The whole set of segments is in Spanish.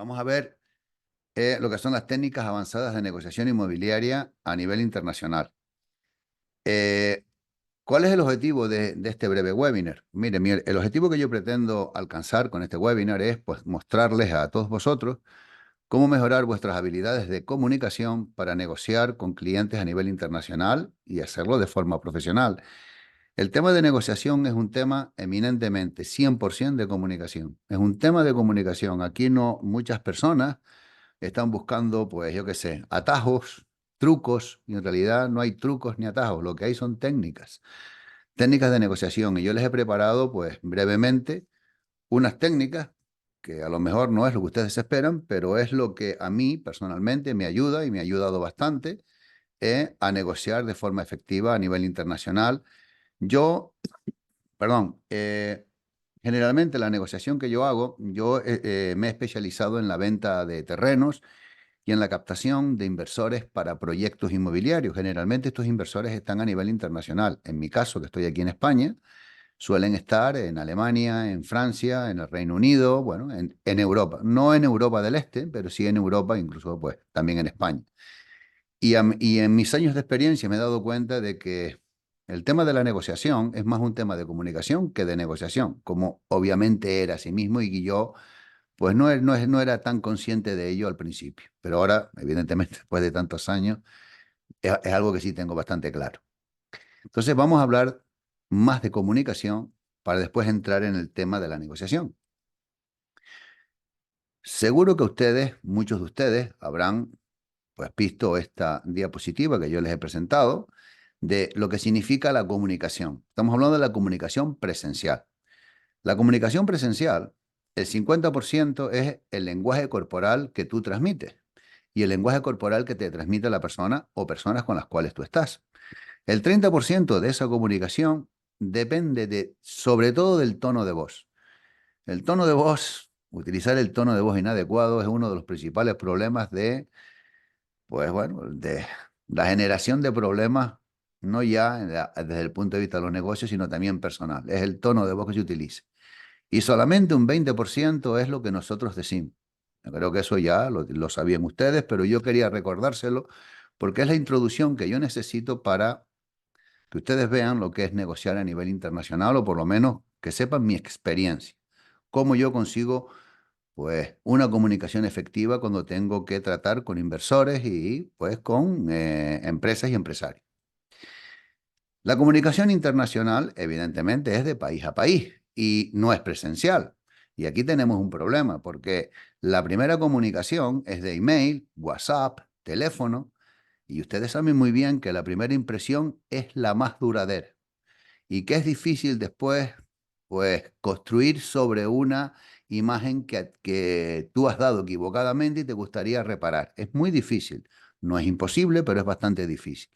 Vamos a ver lo que son las técnicas avanzadas de negociación inmobiliaria a nivel internacional. Eh, ¿Cuál es el objetivo de este breve webinar? Mire, el objetivo que yo pretendo alcanzar con este webinar es pues, mostrarles a todos vosotros cómo mejorar vuestras habilidades de comunicación para negociar con clientes a nivel internacional y hacerlo de forma profesional. El tema de negociación es un tema eminentemente 100% de comunicación. Es un tema de comunicación. Aquí no muchas personas están buscando, pues yo qué sé, atajos, trucos, y en realidad no hay trucos ni atajos, lo que hay son técnicas de negociación. Y yo les he preparado, pues brevemente, unas técnicas que a lo mejor no es lo que ustedes esperan, pero es lo que a mí personalmente me ayuda y me ha ayudado bastante a negociar de forma efectiva a nivel internacional. Yo, perdón, generalmente la negociación que yo hago, yo me he especializado en la venta de terrenos y en la captación de inversores para proyectos inmobiliarios. Generalmente estos inversores están a nivel internacional. En mi caso, que estoy aquí en España, suelen estar en Alemania, en Francia, en el Reino Unido, bueno, en Europa. No en Europa del Este, pero sí en Europa, incluso pues también en España. Y en mis años de experiencia me he dado cuenta de que el tema de la negociación es más un tema de comunicación que de negociación, como obviamente era así mismo y que yo pues no era tan consciente de ello al principio, pero ahora, evidentemente, después de tantos años, es algo que sí tengo bastante claro. Entonces vamos a hablar más de comunicación para después entrar en el tema de la negociación. Seguro que ustedes, muchos de ustedes, habrán pues visto esta diapositiva que yo les he presentado de lo que significa la comunicación. Estamos hablando de la comunicación presencial. La comunicación presencial, el 50% es el lenguaje corporal que tú transmites y el lenguaje corporal que te transmite la persona o personas con las cuales tú estás. El 30% de esa comunicación depende sobre todo del tono de voz. El tono de voz, utilizar el tono de voz inadecuado es uno de los principales problemas pues bueno, de la generación de problemas, no ya desde el punto de vista de los negocios, sino también personal. Es el tono de voz que se utiliza. Y solamente un 20% es lo que nosotros decimos. Yo creo que eso ya lo sabían ustedes, pero yo quería recordárselo porque es la introducción que yo necesito para que ustedes vean lo que es negociar a nivel internacional o por lo menos que sepan mi experiencia, cómo yo consigo pues una comunicación efectiva cuando tengo que tratar con inversores y pues con empresas y empresarios. La comunicación internacional, evidentemente, es de país a país y no es presencial. Y aquí tenemos un problema porque la primera comunicación es de email, WhatsApp, teléfono, y ustedes saben muy bien que la primera impresión es la más duradera y que es difícil después, pues, construir sobre una imagen que tú has dado equivocadamente y te gustaría reparar. Es muy difícil. No es imposible, pero es bastante difícil.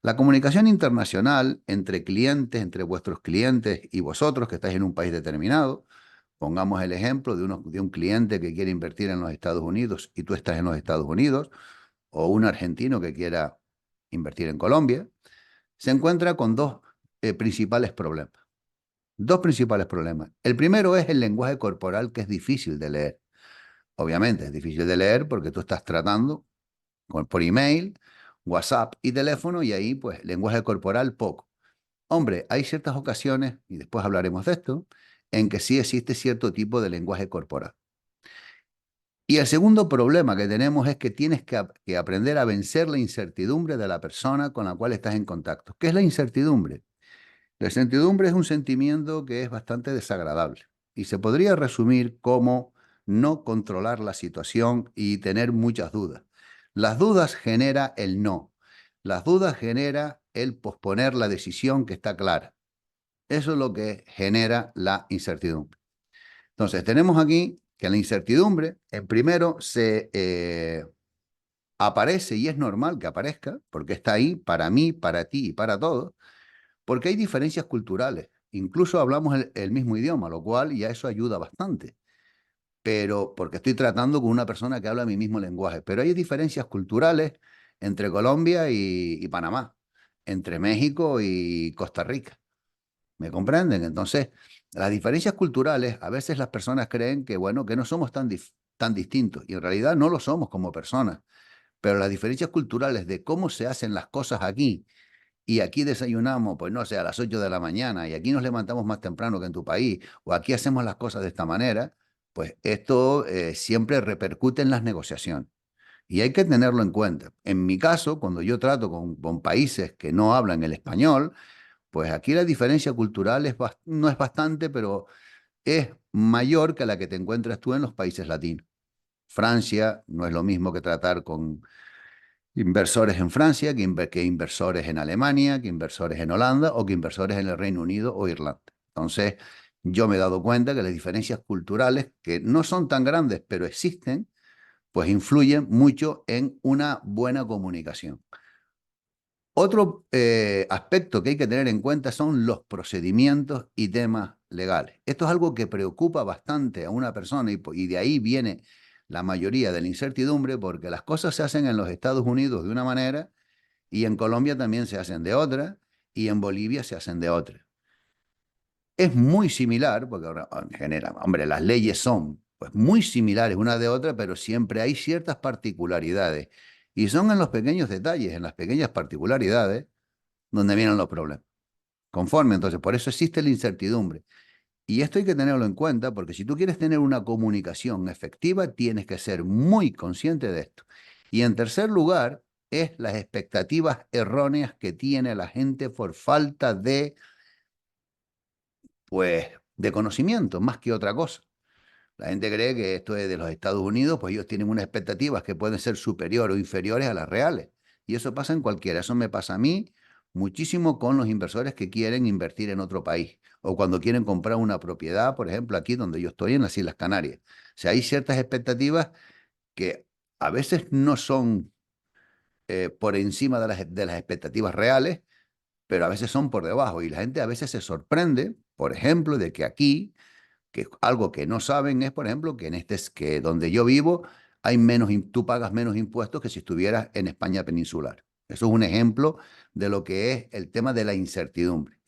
La comunicación internacional entre clientes, entre vuestros clientes y vosotros que estáis en un país determinado, pongamos el ejemplo de un cliente que quiere invertir en los Estados Unidos y tú estás en los Estados Unidos, o un argentino que quiera invertir en Colombia, se encuentra con dos principales problemas. Dos principales problemas. El primero es el lenguaje corporal, que es difícil de leer. Obviamente es difícil de leer porque tú estás tratando por email, WhatsApp y teléfono y ahí pues lenguaje corporal poco. Hombre, hay ciertas ocasiones, y después hablaremos de esto, en que sí existe cierto tipo de lenguaje corporal. Y el segundo problema que tenemos es que tienes que aprender a vencer la incertidumbre de la persona con la cual estás en contacto. ¿Qué es la incertidumbre? La incertidumbre es un sentimiento que es bastante desagradable y se podría resumir como no controlar la situación y tener muchas dudas. Las dudas genera el no. Las dudas genera el posponer la decisión que está clara. Eso es lo que genera la incertidumbre. Entonces, tenemos aquí que la incertidumbre, en primero, aparece y es normal que aparezca, porque está ahí para mí, para ti y para todos, porque hay diferencias culturales. Incluso hablamos el mismo idioma, lo cual ya eso ayuda bastante. Pero porque estoy tratando con una persona que habla mi mismo lenguaje. Pero hay diferencias culturales entre Colombia y Panamá, entre México y Costa Rica. ¿Me comprenden? Entonces, las diferencias culturales, a veces las personas creen que, bueno, que no somos tan distintos y en realidad no lo somos como personas, pero las diferencias culturales de cómo se hacen las cosas aquí y aquí desayunamos, pues no sé, a las 8 de la mañana y aquí nos levantamos más temprano que en tu país o aquí hacemos las cosas de esta manera, pues esto siempre repercute en las negociaciones. Y hay que tenerlo en cuenta. En mi caso, cuando yo trato con países que no hablan el español, pues aquí la diferencia cultural no es bastante, pero es mayor que la que te encuentras tú en los países latinos. Francia no es lo mismo que tratar con inversores en Francia, que inversores en Alemania, que inversores en Holanda o que inversores en el Reino Unido o Irlanda. Entonces, yo me he dado cuenta que las diferencias culturales, que no son tan grandes, pero existen, pues influyen mucho en una buena comunicación. Otro aspecto que hay que tener en cuenta son los procedimientos y temas legales. Esto es algo que preocupa bastante a una persona y de ahí viene la mayoría de la incertidumbre porque las cosas se hacen en los Estados Unidos de una manera y en Colombia también se hacen de otra y en Bolivia se hacen de otra. Es muy similar, porque ahora, en general, hombre, las leyes son pues, muy similares una de otra, pero siempre hay ciertas particularidades. Y son en los pequeños detalles, en las pequeñas particularidades, donde vienen los problemas. Conforme, entonces, por eso existe la incertidumbre. Y esto hay que tenerlo en cuenta, porque si tú quieres tener una comunicación efectiva, tienes que ser muy consciente de esto. Y en tercer lugar, es las expectativas erróneas que tiene la gente por falta pues, de conocimiento, más que otra cosa. La gente cree que esto es de los Estados Unidos, pues ellos tienen unas expectativas que pueden ser superiores o inferiores a las reales. Y eso pasa en cualquiera. Eso me pasa a mí muchísimo con los inversores que quieren invertir en otro país o cuando quieren comprar una propiedad, por ejemplo, aquí donde yo estoy en las Islas Canarias. O sea, hay ciertas expectativas que a veces no son por encima de las expectativas reales, pero a veces son por debajo. Y la gente a veces se sorprende, por ejemplo, de que aquí que algo que no saben es, por ejemplo, que que donde yo vivo hay tú pagas menos impuestos que si estuvieras en España peninsular. Eso es un ejemplo de lo que es el tema de la incertidumbre.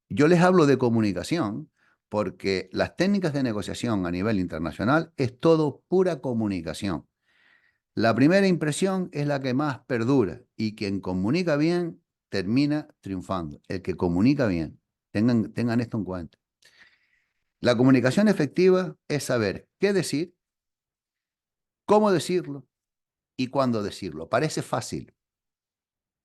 Yo les hablo de comunicación porque las técnicas de negociación a nivel internacional es todo pura comunicación. La primera impresión es la que más perdura y quien comunica bien termina triunfando. El que comunica bien. Tengan esto en cuenta. La comunicación efectiva es saber qué decir, cómo decirlo y cuándo decirlo. Parece fácil,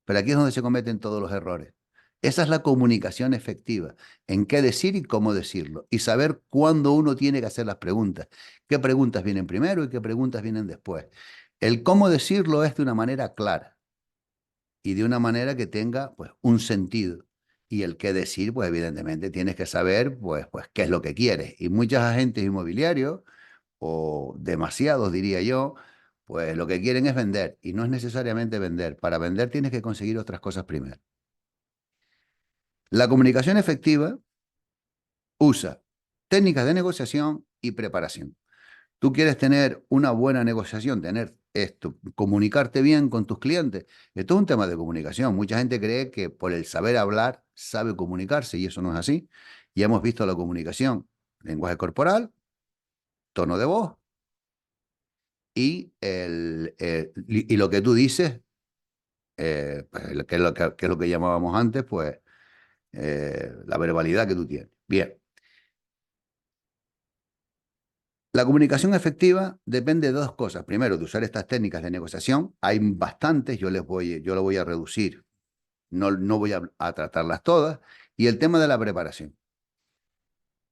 pero aquí es donde se cometen todos los errores. Esa es la comunicación efectiva, en qué decir y cómo decirlo, y saber cuándo uno tiene que hacer las preguntas, qué preguntas vienen primero y qué preguntas vienen después. El cómo decirlo es de una manera clara y de una manera que tenga pues, un sentido. Y el qué decir, pues evidentemente tienes que saber pues qué es lo que quieres. Y muchos agentes inmobiliarios o demasiados diría yo, pues lo que quieren es vender y no es necesariamente vender. Para vender tienes que conseguir otras cosas primero. La comunicación efectiva usa técnicas de negociación y preparación. Tú quieres tener una buena negociación, tener esto, comunicarte bien con tus clientes. Esto es un tema de comunicación. Mucha gente cree que por el saber hablar sabe comunicarse y eso no es así. Ya hemos visto la comunicación, lenguaje corporal, tono de voz y lo que tú dices, pues, que es lo que llamábamos antes, pues la verbalidad que tú tienes. Bien, la comunicación efectiva depende de dos cosas. Primero, de usar estas técnicas de negociación. Hay bastantes, yo lo voy a reducir, no voy a tratarlas todas. Y el tema de la preparación.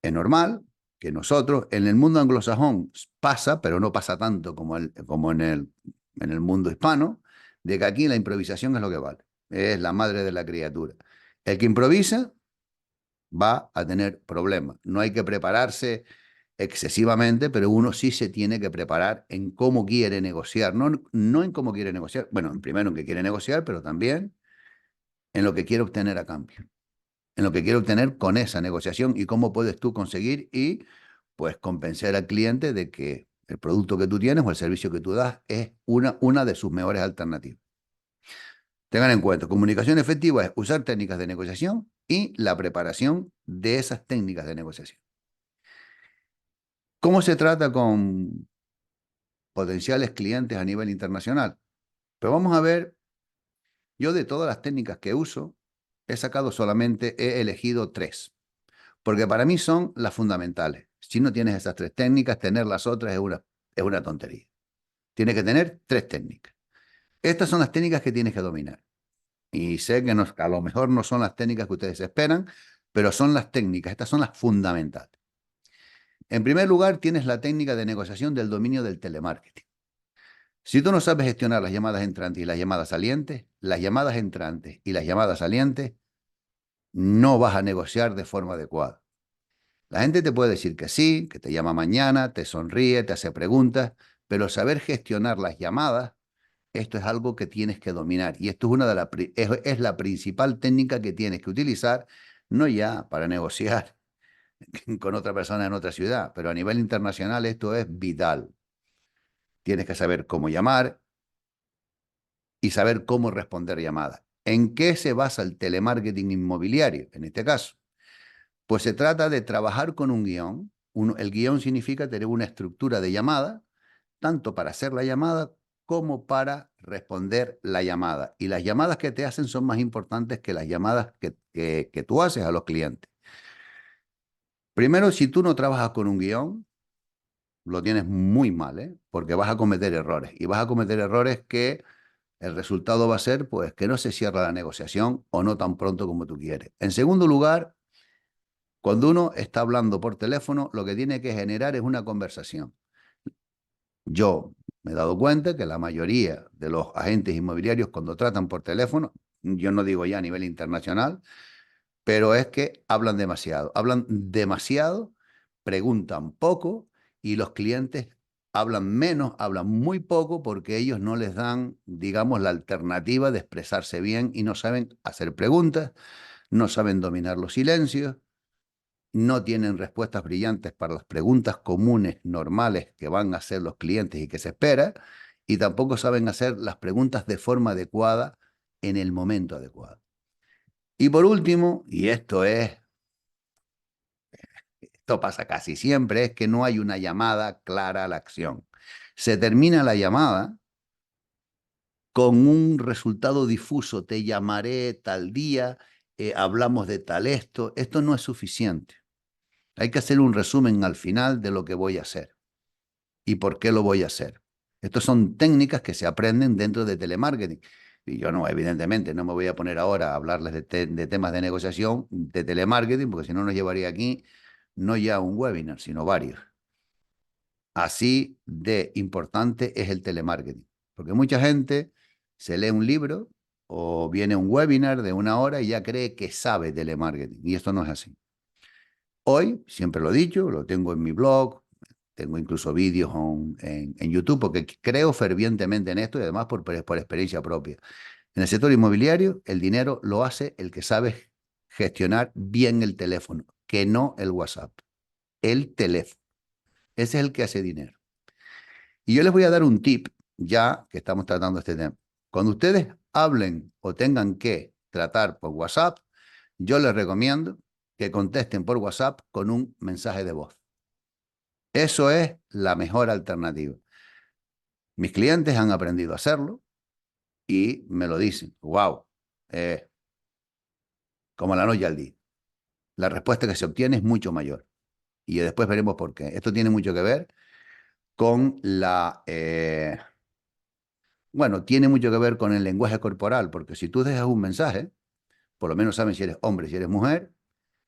Es normal que nosotros, en el mundo anglosajón pasa, pero no pasa tanto como en el mundo hispano, de que aquí la improvisación es lo que vale. Es la madre de la criatura. El que improvisa va a tener problemas. No hay que prepararse excesivamente, pero uno sí se tiene que preparar en cómo quiere negociar, no en cómo quiere negociar, bueno, primero en qué quiere negociar, pero también en lo que quiere obtener a cambio, en lo que quiere obtener con esa negociación y cómo puedes tú conseguir y pues convencer al cliente de que el producto que tú tienes o el servicio que tú das es una de sus mejores alternativas. Tengan en cuenta, comunicación efectiva es usar técnicas de negociación y la preparación de esas técnicas de negociación. ¿Cómo se trata potenciales clientes a nivel internacional. Pero vamos a ver, yo de todas las técnicas que uso, he elegido 3, porque para mí son las fundamentales. Si no tienes esas 3 técnicas, tener las otras es una tontería. Tienes que tener 3 técnicas. Estas son las técnicas que tienes que dominar. Y sé que a lo mejor no son las técnicas que ustedes esperan, pero son las técnicas, estas son las fundamentales. En primer lugar, tienes la técnica de negociación del dominio del telemarketing. Si tú no sabes gestionar las llamadas entrantes y las llamadas entrantes y las llamadas salientes, no vas a negociar de forma adecuada. La gente te puede decir que sí, que te llama mañana, te sonríe, te hace preguntas, pero saber gestionar las llamadas, esto es algo que tienes que dominar. Y esto es la principal técnica que tienes que utilizar, no ya para negociar con otra persona en otra ciudad, pero a nivel internacional esto es vital. Tienes que saber cómo llamar y saber cómo responder llamadas. ¿En qué se basa el telemarketing inmobiliario en este caso? Pues se trata de trabajar con un guión. El guión significa tener una estructura de llamada, tanto para hacer la llamada como para responder la llamada. Y las llamadas que te hacen son más importantes que las llamadas que tú haces a los clientes. Primero, si tú no trabajas con un guión, lo tienes muy mal, ¿eh? Porque vas a cometer errores. Y vas a cometer errores que el resultado va a ser pues, que no se cierra la negociación o no tan pronto como tú quieres. En segundo lugar, cuando uno está hablando por teléfono, lo que tiene que generar es una conversación. Yo me he dado cuenta que la mayoría de los agentes inmobiliarios cuando tratan por teléfono, yo no digo ya a nivel internacional, pero es que hablan demasiado, preguntan poco y los clientes hablan menos, hablan muy poco porque ellos no les dan, digamos, la alternativa de expresarse bien y no saben hacer preguntas, no saben dominar los silencios, no tienen respuestas brillantes para las preguntas comunes, normales que van a hacer los clientes y que se espera, y tampoco saben hacer las preguntas de forma adecuada en el momento adecuado. Y por último, y esto pasa casi siempre, es que no hay una llamada clara a la acción. Se termina la llamada con un resultado difuso, te llamaré tal día, hablamos de tal esto no es suficiente. Hay que hacer un resumen al final de lo que voy a hacer y por qué lo voy a hacer. Estas son técnicas que se aprenden dentro de telemarketing. Y yo no, evidentemente, no me voy a poner ahora a hablarles de temas de negociación, de telemarketing, porque si no nos llevaría aquí no ya un webinar, sino varios. Así de importante es el telemarketing, porque mucha gente se lee un libro o viene a un webinar de 1 hora y ya cree que sabe telemarketing, y esto no es así. Hoy, siempre lo he dicho, lo tengo en mi blog, tengo incluso vídeos en YouTube, porque creo fervientemente en esto y además por experiencia propia. En el sector inmobiliario, el dinero lo hace el que sabe gestionar bien el teléfono, que no el WhatsApp, el teléfono. Ese es el que hace dinero. Y yo les voy a dar un tip, ya que estamos tratando este tema. Cuando ustedes hablen o tengan que tratar por WhatsApp, yo les recomiendo que contesten por WhatsApp con un mensaje de voz. Eso es la mejor alternativa. Mis clientes han aprendido a hacerlo y me lo dicen. Wow, como la noche al día. La respuesta que se obtiene es mucho mayor. Y después veremos por qué. Esto tiene mucho que ver con tiene mucho que ver con el lenguaje corporal, porque si tú dejas un mensaje, por lo menos saben si eres hombre, si eres mujer,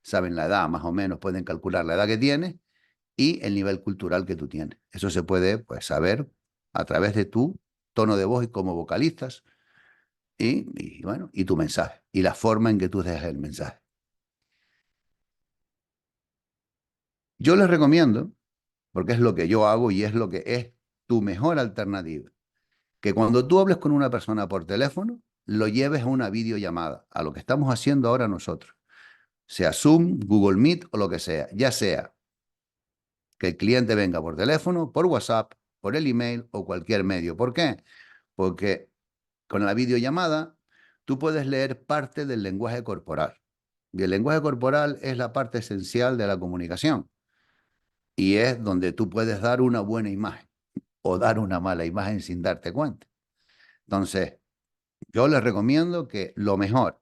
saben la edad, más o menos pueden calcular la edad que tienes y el nivel cultural que tú tienes. Eso se puede pues, saber a través de tu tono de voz y como vocalistas y tu mensaje y la forma en que tú dejas el mensaje. Yo les recomiendo, porque es lo que yo hago y es lo que es tu mejor alternativa, que cuando tú hables con una persona por teléfono, lo lleves a una videollamada, a lo que estamos haciendo ahora nosotros, sea Zoom, Google Meet o lo que sea, ya sea que el cliente venga por teléfono, por WhatsApp, por el email o cualquier medio. ¿Por qué? Porque con la videollamada tú puedes leer parte del lenguaje corporal. Y el lenguaje corporal es la parte esencial de la comunicación y es donde tú puedes dar una buena imagen. o dar una mala imagen sin darte cuenta. Entonces, yo les recomiendo que lo mejor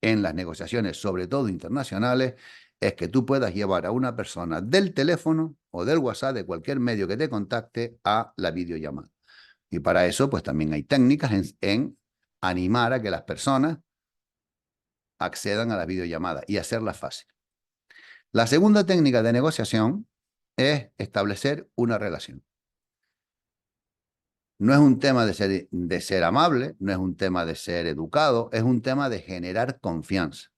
en las negociaciones, sobre todo internacionales, es que tú puedas llevar a una persona del teléfono o del WhatsApp, de cualquier medio que te contacte, a la videollamada. Y para eso, pues también hay técnicas en animar a que las personas accedan a la videollamada y hacerla fácil. La segunda técnica de negociación es establecer una relación. No es un tema de ser amable, no es un tema de ser educado, es un tema de generar confianza.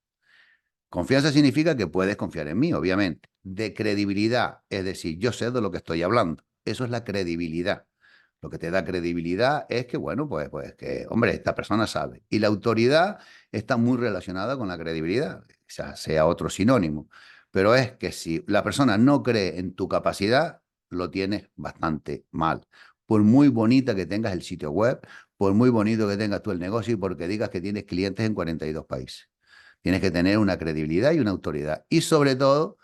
Confianza significa que puedes confiar en mí, obviamente. De credibilidad, es decir, yo sé de lo que estoy hablando. Eso es la credibilidad. Lo que te da credibilidad es que, bueno, pues que, hombre, esta persona sabe. Y la autoridad está muy relacionada con la credibilidad, sea otro sinónimo. Pero es que si la persona no cree en tu capacidad, lo tienes bastante mal. Por muy bonita que tengas el sitio web, por muy bonito que tengas tú el negocio y porque digas que tienes clientes en 42 países. Tienes que tener una credibilidad y una autoridad. Y sobre todo,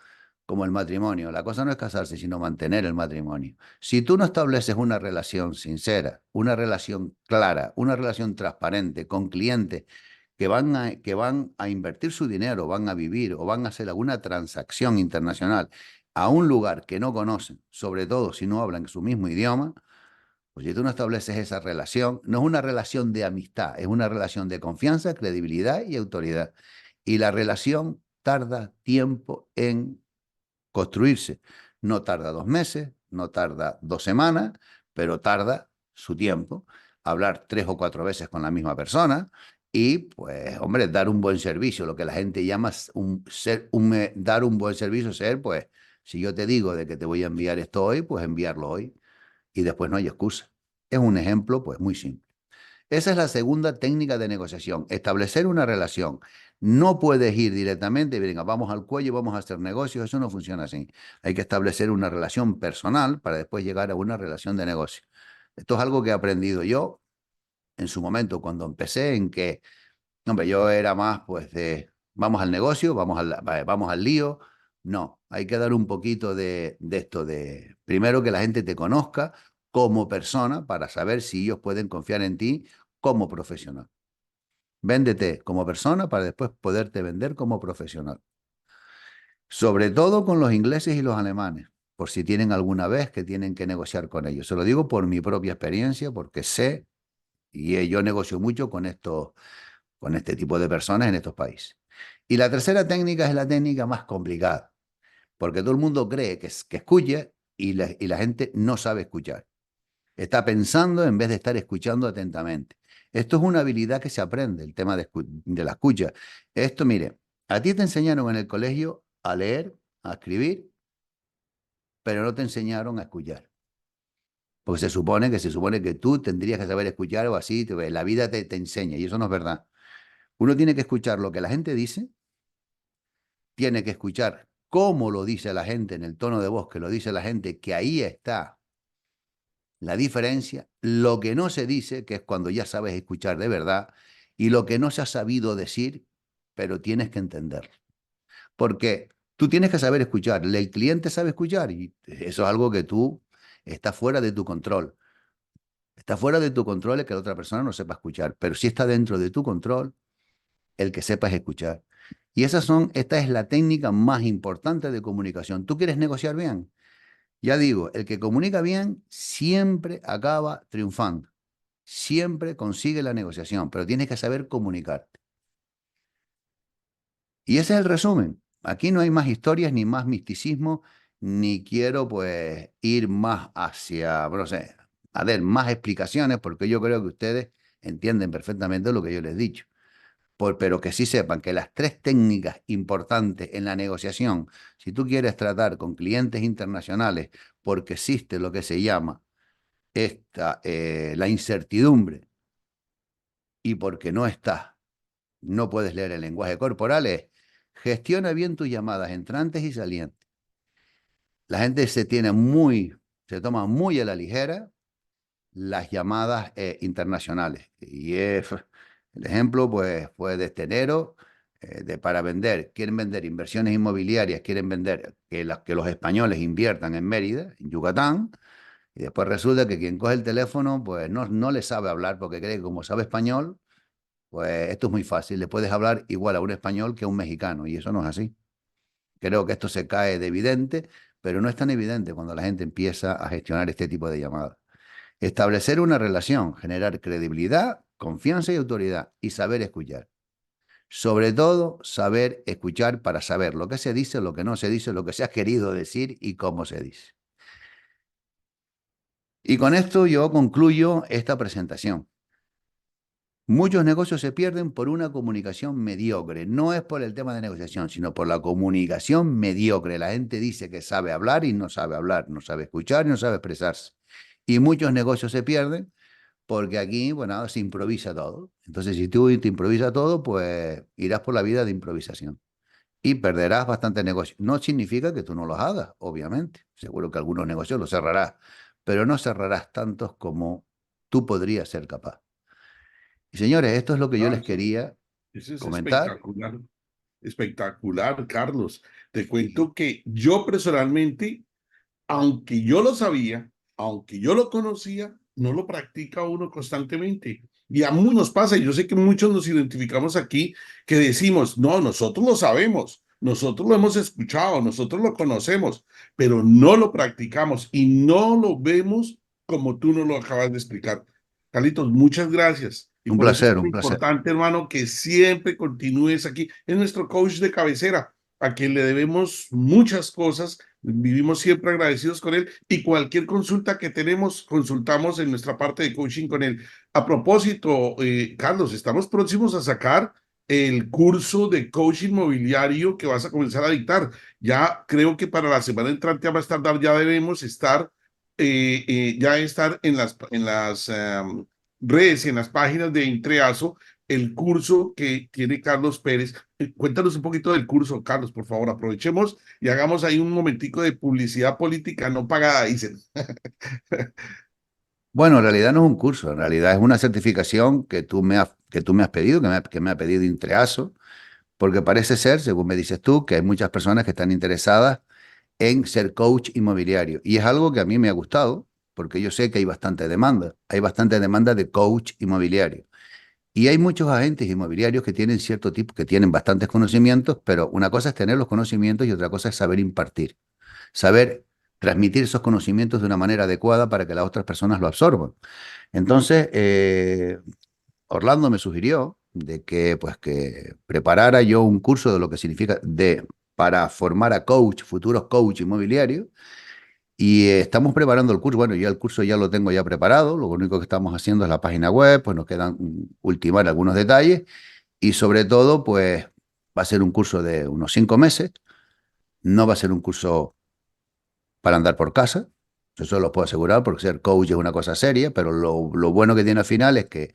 como el matrimonio, la cosa no es casarse, sino mantener el matrimonio. Si tú no estableces una relación sincera, una relación clara, una relación transparente con clientes que van a invertir su dinero, van a vivir o van a hacer alguna transacción internacional a un lugar que no conocen, sobre todo si no hablan su mismo idioma, pues si tú no estableces esa relación, no es una relación de amistad, es una relación de confianza, credibilidad y autoridad. Y la relación tarda tiempo en construirse. No tarda 2 meses, no tarda 2 semanas, pero tarda su tiempo. Hablar 3 o 4 veces con la misma persona y, pues, hombre, dar un buen servicio. Lo que la gente llama dar un buen servicio, ser, pues, si yo te digo de que te voy a enviar esto hoy, pues enviarlo hoy y después no hay excusa. Es un ejemplo, pues, muy simple. Esa es la segunda técnica de negociación, establecer una relación. No puedes ir directamente y venga, vamos al cuello, vamos a hacer negocios, eso no funciona así. Hay que establecer una relación personal para después llegar a una relación de negocio. Esto es algo que he aprendido yo en su momento cuando empecé, en que, hombre, yo era más pues de, vamos al negocio, vamos al lío. No, hay que dar un poquito de esto, de primero que la gente te conozca como persona para saber si ellos pueden confiar en ti como profesional. Véndete como persona para después poderte vender como profesional. Sobre todo con los ingleses y los alemanes, por si tienen alguna vez que tienen que negociar con ellos. Se lo digo por mi propia experiencia, porque sé y yo negocio mucho con este tipo de personas en estos países. Y la tercera técnica es la técnica más complicada, porque todo el mundo cree que escucha y la gente no sabe escuchar. Está pensando en vez de estar escuchando atentamente. Esto es una habilidad que se aprende, el tema de la escucha. Esto, mire, a ti te enseñaron en el colegio a leer, a escribir, pero no te enseñaron a escuchar. Porque se supone que tú tendrías que saber escuchar o así, la vida te enseña y eso no es verdad. Uno tiene que escuchar lo que la gente dice, tiene que escuchar cómo lo dice la gente, en el tono de voz que lo dice la gente, que ahí está la diferencia, lo que no se dice, que es cuando ya sabes escuchar de verdad, y lo que no se ha sabido decir, pero tienes que entenderlo. Porque tú tienes que saber escuchar, el cliente sabe escuchar y eso es algo que tú está fuera de tu control. Está fuera de tu control el que la otra persona no sepa escuchar, pero sí está dentro de tu control el que sepas escuchar. Y esta es la técnica más importante de comunicación. ¿Tú quieres negociar bien? Ya digo, el que comunica bien siempre acaba triunfando, siempre consigue la negociación, pero tienes que saber comunicarte. Y ese es el resumen. Aquí no hay más historias, ni más misticismo, ni quiero pues ir más hacia, no sé, a ver, más explicaciones, porque yo creo que ustedes entienden perfectamente lo que yo les he dicho. Pero que sí sepan que las tres técnicas importantes en la negociación, si tú quieres tratar con clientes internacionales, porque existe lo que se llama la incertidumbre y porque no puedes leer el lenguaje corporal, gestiona bien tus llamadas entrantes y salientes. La gente se toma muy a la ligera las llamadas internacionales. El ejemplo, pues, fue de este enero, para vender. Quieren vender inversiones inmobiliarias, quieren vender que los españoles inviertan en Mérida, en Yucatán, Y después resulta que quien coge el teléfono, pues no le sabe hablar porque cree que como sabe español, pues esto es muy fácil. Le puedes hablar igual a un español que a un mexicano y eso no es así. Creo que esto se cae de evidente, pero no es tan evidente cuando la gente empieza a gestionar este tipo de llamadas. Establecer una relación, generar credibilidad, confianza y autoridad y saber escuchar. Sobre todo, saber escuchar para saber lo que se dice, lo que no se dice, lo que se ha querido decir y cómo se dice. Y con esto yo concluyo esta presentación. Muchos negocios se pierden por una comunicación mediocre. No es por el tema de negociación, sino por la comunicación mediocre. La gente dice que sabe hablar, no sabe escuchar y no sabe expresarse. Y muchos negocios se pierden porque aquí, bueno, se improvisa todo. Entonces, si tú te improvisas todo, pues irás por la vida de improvisación y perderás bastante negocio. No significa que tú no los hagas, obviamente. Seguro que algunos negocios los cerrarás, pero no cerrarás tantos como tú podrías ser capaz. Y señores, esto es lo que yo Ah, les quería eso es comentar. espectacular, espectacular, Carlos. Te cuento que yo personalmente, aunque yo lo sabía, aunque yo lo conocía, no lo practica uno constantemente. Y a muchos nos pasa, y yo sé que muchos nos identificamos aquí, que decimos, no, nosotros lo sabemos, nosotros lo hemos escuchado, nosotros lo conocemos, pero no lo practicamos y no lo vemos como tú nos lo acabas de explicar. Carlitos, muchas gracias. Y Un por eso es placer, tan un placer. importante, hermano, que siempre continúes aquí. Es nuestro coach de cabecera, a quien le debemos muchas cosas. Vivimos siempre agradecidos con él y cualquier consulta que tenemos, consultamos en nuestra parte de coaching con él. A propósito, Carlos, estamos próximos a sacar el curso de coaching inmobiliario que vas a comenzar a dictar. Ya creo que para la semana entrante, a más tardar, ya debemos estar, ya estar en las redes, en las páginas de Intreazo, el curso que tiene Carlos Pérez. Cuéntanos un poquito del curso, Carlos, por favor. Aprovechemos y hagamos ahí un momentico de publicidad política no pagada, dicen. Bueno, en realidad no es un curso, en realidad es una certificación que tú me has pedido, que me ha pedido Intreaso, porque parece ser, según me dices tú, que hay muchas personas que están interesadas en ser coach inmobiliario. Y es algo que a mí me ha gustado, porque yo sé que hay bastante demanda de coach inmobiliario. Y hay muchos agentes inmobiliarios que tienen cierto tipo, que tienen bastantes conocimientos, pero una cosa es tener los conocimientos y otra cosa es saber impartir, saber transmitir esos conocimientos de una manera adecuada para que las otras personas lo absorban. Entonces, Orlando me sugirió de que, pues, que preparara yo un curso de lo que significa para formar a coach, futuros coach inmobiliarios, y estamos preparando el curso. Bueno, yo el curso ya lo tengo ya preparado, lo único que estamos haciendo es la página web, pues nos quedan ultimar algunos detalles y sobre todo, pues va a ser un curso de unos 5 meses, no va a ser un curso para andar por casa, eso lo puedo asegurar porque ser coach es una cosa seria, pero lo bueno que tiene al final es que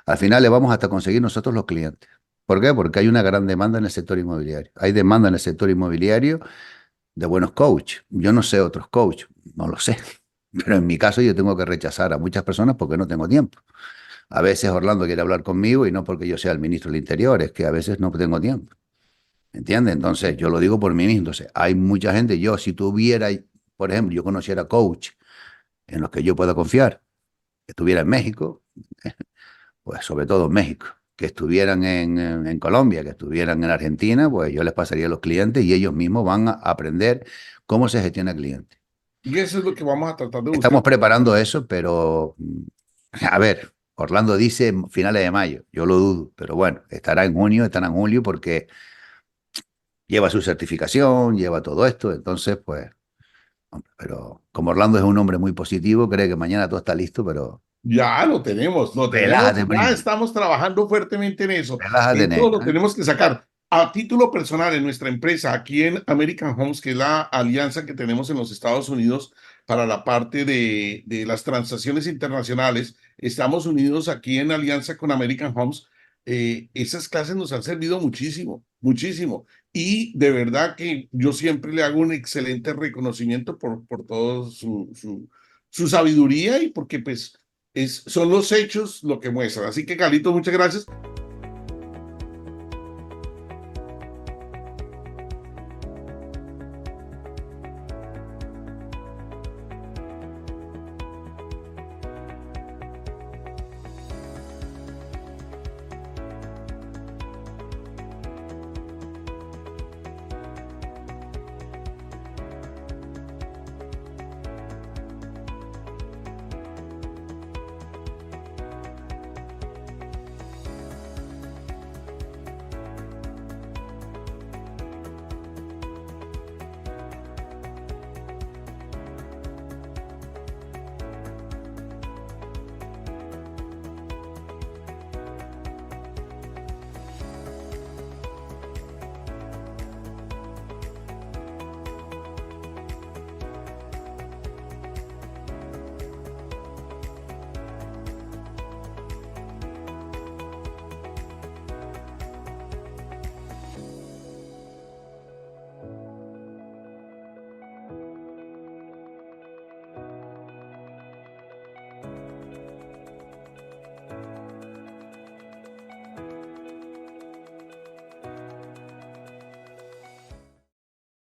al final le vamos hasta conseguir nosotros los clientes. ¿Por qué? Porque hay una gran demanda en el sector inmobiliario. Hay demanda en el sector inmobiliario de buenos coaches. Yo no sé otros coaches, no lo sé. Pero en mi caso yo tengo que rechazar a muchas personas porque no tengo tiempo. A veces Orlando quiere hablar conmigo y no porque yo sea el ministro del Interior, es que a veces no tengo tiempo. ¿Entiendes? Entonces yo lo digo por mí mismo. Entonces hay mucha gente, yo si tuviera, por ejemplo, yo conociera coach en los que yo pueda confiar, que estuviera en México, pues sobre todo en México, que estuvieran en Colombia, que estuvieran en Argentina, pues yo les pasaría a los clientes y ellos mismos van a aprender cómo se gestiona el cliente. Y eso es lo que vamos a tratar de Estamos buscar. preparando eso, pero a ver, Orlando dice finales de mayo, yo lo dudo, pero bueno, estará en junio, estará en julio porque lleva su certificación, lleva todo esto, entonces pues, hombre, pero como Orlando es un hombre muy positivo, cree que mañana todo está listo, pero Ya lo tenemos, relájate, ya primo, estamos trabajando fuertemente en eso. relájate, Esto nene, lo ¿eh? tenemos que sacar a título personal en nuestra empresa, aquí en American Homes, que es la alianza que tenemos en los Estados Unidos para la parte de las transacciones internacionales. Estamos unidos aquí en alianza con American Homes. Esas clases nos han servido muchísimo, muchísimo. Y de verdad que yo siempre le hago un excelente reconocimiento por todo su sabiduría y porque pues son los hechos lo que muestran. Así que, Carlitos, muchas gracias.